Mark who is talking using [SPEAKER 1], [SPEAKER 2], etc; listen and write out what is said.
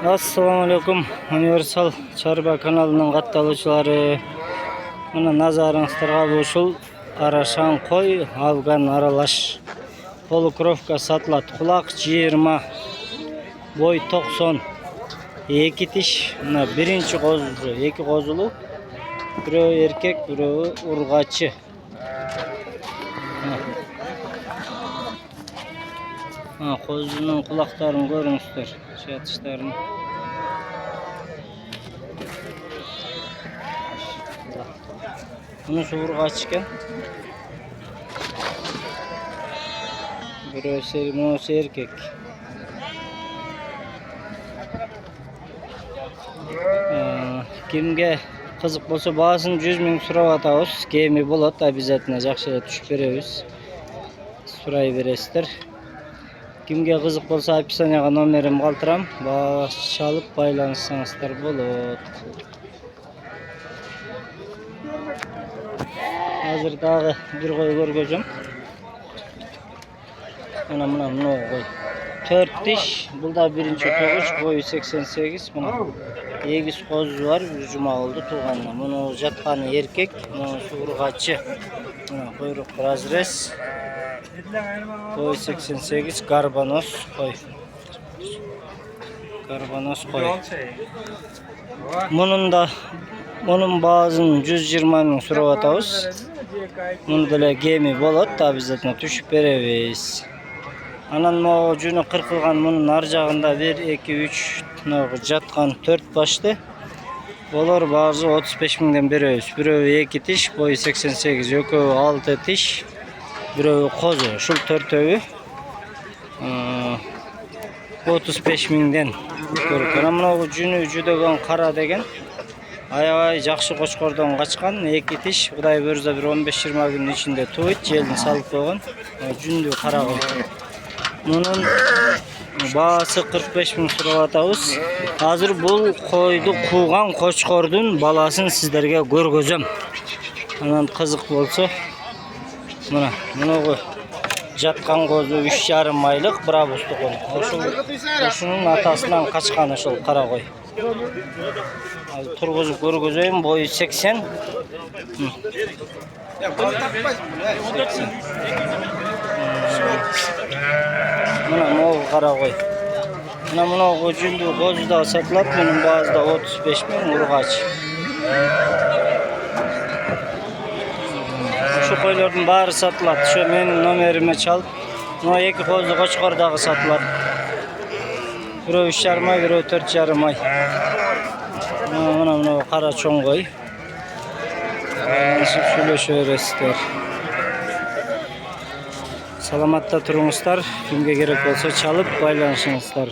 [SPEAKER 1] Assalamu alaikum. Universal Çarba kanalının kattalıçıları. Buna nazarınızda uşul araşan koy Afgan aralaş. Polukrovka satlat. Kulak 20. Boy 90. İki tiş. Buna birinci kozulu. İki kozulu. Biri erkek, biri urgaçı. Kozunun kulaklarını görünsüzler. Şey atışlarını. Bunu şu urgaçken. Biri erkek. Kimge kızık bolsa bahaсын 100 000 surap atabыз. Kemi bolot, обязательно жакшы эле түшүп беребиз. Сурай бересиздер. Kimge kızık bolsa описанияга номерим калтырам. Çalıp байланышсаңыздар болот. Hazır dagы bir koy көргөзөм. Mına koy. 4 diş. Bu da birinci toğuş. Boyu 88. Buna egiz kozu var. Bir cuma oldu tuğanla. Bunu jatkanı erkek. Bunu urgaçı. Buna kuyruk razres. Boyu 88. Garbanos koy. Garbanos koy. Bunun bazın 120 000 surap atabыз. Bunu da gemi bolot da bizetine түшүп беребиz. Anan mo junu kırkılgan bunun arjağında 1, 2, 3 jatkan 4 başlı. Olur bazı 35 000'den berебиz. Biri 2 tiş, boyu 88, ököbü 6 tiş, biri kozu. Şul 4-övü 35 000'den görüken. Amına junu jüdөгөн kara degen. Aябай жакшы koçkordan kaçkan 2 tiş. Kuday börüze bir 15-20 günün içinde tuğut. Jelini salıp koygan. Jündü kara koy. Bunun bağısı 45 000 surap atabыз. Hazır bu koydu kuğan koçkordun balasını sizlerge görgözöm. Anan kızık bolsa bunu koy. Jatkan kozu 3,5 aylık bir avustuk koy. Şunun atasından kaçkan ошол kara koy. Turguzup görgözöm, boyu 80. Mına moğu kara koy. Mına koyundu kozu da satılap, bunun bazı da 35 000 urgaç. Şu koyların bari satılat. Şu benim nomerime çalıp, buna 2 kozu koçkordağı satılat. Biri 3,5 ay, biri 4,5 ay. Mına kara çoğun koy. Nasip söyleşöresizler. Salamatta turunuzlar. Kimge gerek olsa çalıp baylanışınızlar.